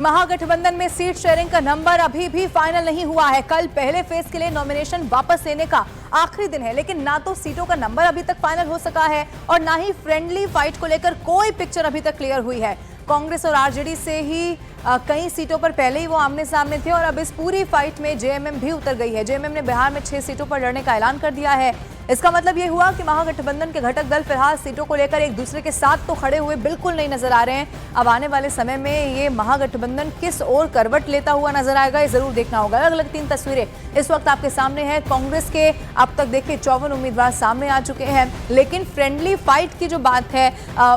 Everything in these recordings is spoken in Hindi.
महागठबंधन में सीट शेयरिंग का नंबर अभी भी फाइनल नहीं हुआ है। कल पहले फेज के लिए नॉमिनेशन वापस लेने का आखिरी दिन है, लेकिन ना तो सीटों का नंबर अभी तक फाइनल हो सका है और ना ही फ्रेंडली फाइट को लेकर कोई पिक्चर अभी तक क्लियर हुई है। कांग्रेस और आरजेडी से ही कई सीटों पर पहले ही वो आमने सामने थे और अब इस पूरी फाइट में जेएमएम भी उतर गई है। जेएमएम ने बिहार में 6 सीटों पर लड़ने का ऐलान कर दिया है। इसका मतलब ये हुआ कि महागठबंधन के घटक दल फिलहाल सीटों को लेकर एक दूसरे के साथ तो खड़े हुए बिल्कुल नहीं नजर आ रहे हैं। अब आने वाले समय में ये महागठबंधन किस ओर करवट लेता हुआ नजर आएगा, ये जरूर देखना होगा। अलग अलग 3 तस्वीरें इस वक्त आपके सामने हैं। कांग्रेस के अब तक देखिए 54 उम्मीदवार सामने आ चुके हैं, लेकिन फ्रेंडली फाइट की जो बात है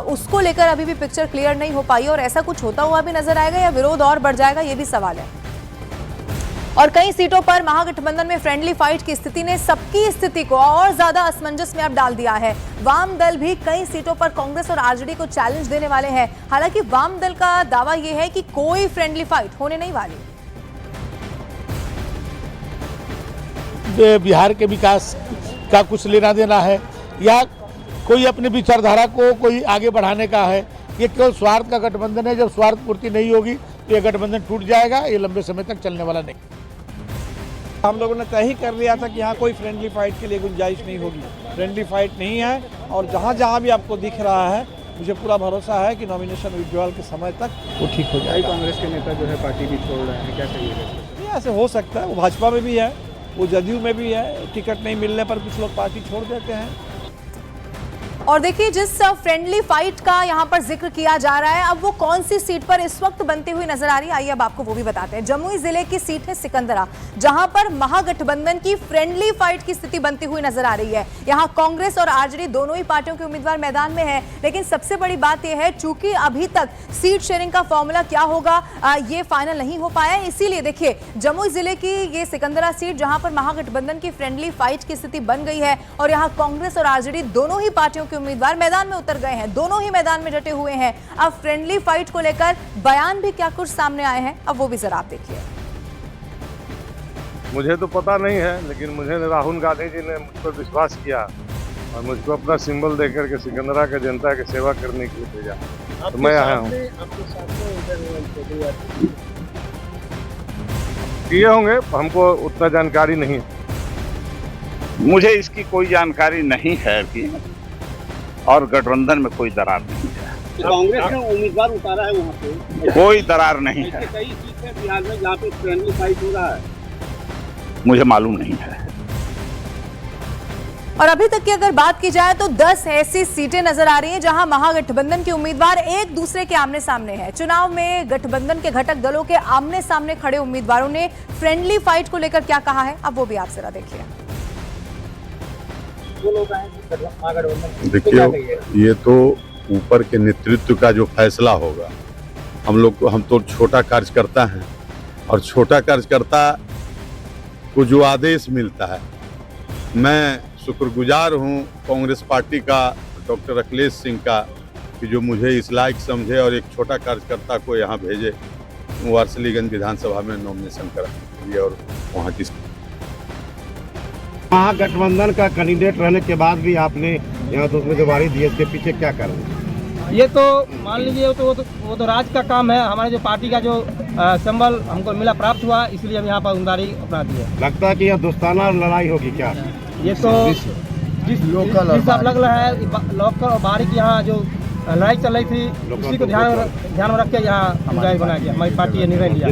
उसको लेकर अभी भी पिक्चर क्लियर नहीं हो पाई और ऐसा कुछ होता हुआ भी नजर आएगा या विरोध और बढ़ जाएगा, ये भी सवाल है। और कई सीटों पर महागठबंधन में फ्रेंडली फाइट की स्थिति ने सबकी स्थिति को और ज्यादा असमंजस में अब डाल दिया है। वाम दल भी कई सीटों पर कांग्रेस और आरजेडी को चैलेंज देने वाले हैं। हालांकि वाम दल का दावा यह है कि कोई फ्रेंडली फाइट होने नहीं वाली। बिहार के विकास का कुछ लेना देना है या कोई अपनी विचारधारा को कोई आगे बढ़ाने का है, ये केवल स्वार्थ का गठबंधन है। जब स्वार्थ पूर्ति नहीं होगी तो ये गठबंधन टूट जाएगा, ये लंबे समय तक चलने वाला नहीं। हम लोगों ने तय ही कर लिया था कि यहाँ कोई फ्रेंडली फाइट के लिए गुंजाइश नहीं होगी। फ्रेंडली फाइट नहीं है और जहाँ जहाँ भी आपको दिख रहा है, मुझे पूरा भरोसा है कि नॉमिनेशन विड्रॉल के समय तक वो ठीक हो जाएगा। कांग्रेस के नेता जो है पार्टी भी छोड़ रहे हैं, क्या कहिएगा? ये ऐसे हो सकता है, वो भाजपा में भी है, वो जदयू में भी है। टिकट नहीं मिलने पर कुछ लोग पार्टी छोड़ देते हैं। और देखिए जिस फ्रेंडली फाइट का यहाँ पर जिक्र किया जा रहा है, अब वो कौन सी सीट पर इस वक्त बनती हुई नजर आ रही है, आइए अब आपको वो भी बताते हैं। जमुई जिले की सीट है सिकंदरा, जहां पर महागठबंधन की फ्रेंडली फाइट की स्थिति बनती हुई नजर आ रही है। यहाँ कांग्रेस और आरजेडी दोनों ही पार्टियों के उम्मीदवार मैदान में है, लेकिन सबसे बड़ी बात यह है चूंकि अभी तक सीट शेयरिंग का फॉर्मूला क्या होगा ये फाइनल नहीं हो पाया। इसीलिए देखिए जमुई जिले की ये सिकंदरा सीट जहां पर महागठबंधन की फ्रेंडली फाइट की स्थिति बन गई है और यहाँ कांग्रेस और आरजेडी दोनों ही पार्टियों उम्मीदवार मैदान में उतर गए हैं, दोनों ही मैदान में डटे हुए हैं। अब फ्रेंडली फाइट को लेकर बयान भी क्या कुछ सामने आए हैं, अब वो भी जरा आप देखिए। मुझे तो पता नहीं है, लेकिन मुझे राहुल गांधी जी ने मुझ पर विश्वास किया और मुझको अपना सिंबल देकर के सिकंदरा के जनता की सेवा करने के लिए भेजा, तो मैं आया हूँ। किए होंगे, हमको उतना जानकारी नहीं है। मुझे इसकी कोई जानकारी नहीं है अभी और गठबंधन में कोई दरार नहीं है। तो कांग्रेस ने उम्मीदवार उतारा है वहाँ पे, कोई दरार नहीं है। कई सीट है बिहार में जहाँ पे फ्रेंडली फाइट हो रहा है, मुझे मालूम नहीं है। और अभी तक की अगर बात की जाए तो 10 ऐसी सीटें नजर आ रही हैं जहां महागठबंधन के उम्मीदवार एक दूसरे के आमने सामने हैं। चुनाव में गठबंधन के घटक दलों के आमने सामने खड़े उम्मीदवारों ने फ्रेंडली फाइट को लेकर क्या कहा है, अब वो भी आप जरा देखिए। देखिए, ये तो ऊपर के नेतृत्व का जो फैसला होगा। हम तो छोटा कार्यकर्ता हैं और छोटा कार्यकर्ता को जो आदेश मिलता है, मैं शुक्रगुजार हूं कांग्रेस पार्टी का, डॉक्टर अखिलेश सिंह का, कि जो मुझे इस लायक समझे और एक छोटा कार्यकर्ता को यहाँ भेजे वारसिलीगंज विधानसभा में नॉमिनेशन कराने के लिए और वहाँ की महागठबंधन का कैंडिडेट रहने के बाद भी आपने यहाँ तो उम्मीदवारी दी, इसके पीछे क्या कारण है? ये तो मान लीजिए वो तो राज का काम है। हमारे जो पार्टी का जो सिंबल हमको मिला, प्राप्त हुआ, इसलिए हम यहाँ पर उम्मीदवारी अपना दिए। लगता है कि यह दोस्ताना लड़ाई होगी क्या? ये तो जिस अलग अलग है लोकल और बाहरी की यहाँ जो लड़ाई चल रही थी, उसी को ध्यान में रख के यहाँ उम्मीदवार बनाया गया। हमारी पार्टी ने निर्णय लिया।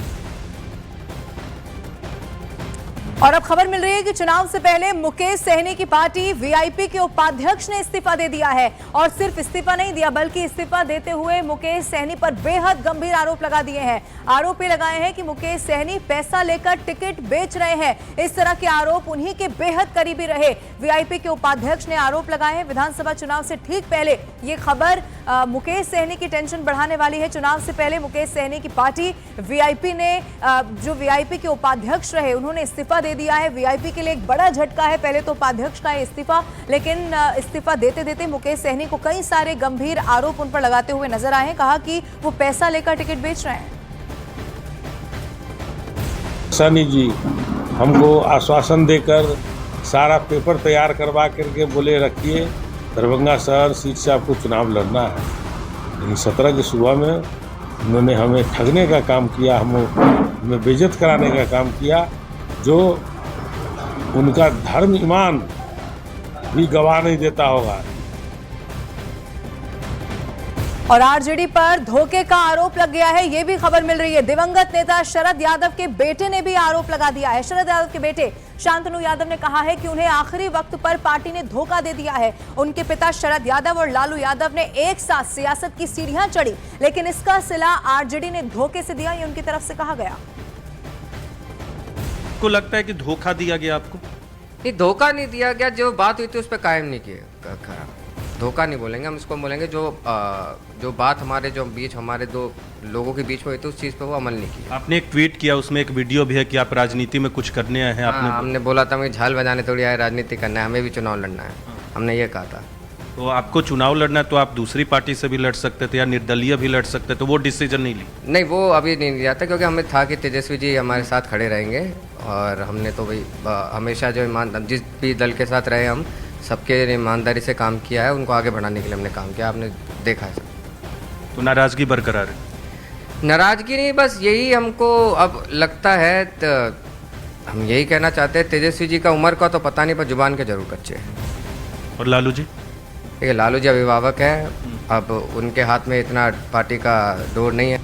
और अब खबर मिल रही है कि चुनाव से पहले मुकेश सहनी की पार्टी वीआईपी के उपाध्यक्ष ने इस्तीफा दे दिया है। और सिर्फ इस्तीफा नहीं दिया, बल्कि इस्तीफा देते हुए मुकेश सहनी पर बेहद गंभीर आरोप लगा दिए हैं। आरोप ये लगाए हैं कि मुकेश सहनी पैसा लेकर टिकट बेच रहे हैं। इस तरह के आरोप उन्हीं के बेहद करीबी रहे वीआईपी के उपाध्यक्ष ने आरोप लगाए हैं। विधानसभा चुनाव से ठीक पहले ये खबर मुकेश सहनी की टेंशन बढ़ाने वाली है। चुनाव से पहले मुकेश सहनी की पार्टी वीआईपी ने जो वीआईपी के उपाध्यक्ष रहे, उन्होंने इस्तीफा दे दिया है। वीआईपी के लिए एक बड़ा झटका है, पहले तो उपाध्यक्ष का इस्तीफा, लेकिन इस्तीफा देते देते मुकेश सहनी को कई सारे गंभीर आरोप उन पर लगाते हुए नजर आए हैं। कहा कि वो पैसा लेकर टिकट बेच रहे हैं। सहनी जी हमको आश्वासन देकर सारा पेपर तैयार करवा करके बोले रखिए दरभंगा शहर सीट से आपको चुनाव लड़ना है, लेकिन 17 की सुबह में उन्होंने हमें ठगने का काम किया, हमें बेइज्जत कराने का काम किया, जो उनका धर्म ईमान भी गवाह नहीं देता होगा। और आरजेडी पर धोखे का आरोप लग गया है, ये भी खबर मिल रही है। दिवंगत नेता शरद यादव के बेटे ने भी आरोप लगा दिया है। शरद यादव के बेटे शांतनु यादव ने कहा है कि उन्हें आखिरी वक्त पर पार्टी ने धोखा दे दिया है। उनके पिता शरद यादव और लालू यादव ने एक साथ सियासत की सीढ़ियां चढ़ी, लेकिन इसका सिला आरजेडी ने धोखे से दिया, ये उनकी तरफ से कहा गया। को लगता है कि धोखा दिया गया आपको? नहीं, धोखा नहीं दिया गया, जो बात हुई थी उस पर कायम नहीं किया। धोखा नहीं बोलेंगे हम, इसको बोलेंगे जो बात हमारे दो लोगों के बीच में हुई थी, उस चीज़ पे वो अमल नहीं किया। आपने एक ट्वीट किया, उसमें एक वीडियो भी है कि आप राजनीति में कुछ करने आए हैं। आपने हमने बोला था हमें झाल बजाने थोड़ी आए, राजनीति करना है, हमें भी चुनाव लड़ना है, हमने ये कहा था। तो आपको चुनाव लड़ना है तो आप दूसरी पार्टी से भी लड़ सकते थे या निर्दलीय भी लड़ सकते, तो वो डिसीजन नहीं ली? नहीं, वो अभी नहीं लिया था, क्योंकि हमें था कि तेजस्वी जी हमारे साथ खड़े रहेंगे, और हमने तो भाई हमेशा जो जिस भी दल के साथ रहे हम सबके ईमानदारी से काम किया है, उनको आगे बढ़ाने के लिए हमने काम किया, आपने देखा है। तो नाराजगी बरकरार है? नाराजगी नहीं, बस यही हमको अब लगता है, तो हम यही कहना चाहते हैं, तेजस्वी जी का उम्र का तो पता नहीं, पर जुबान के जरूर कच्चे हैं। और लालू जी? देखिए, लालू जी अभिभावक हैं, अब उनके हाथ में इतना पार्टी का डोर नहीं है।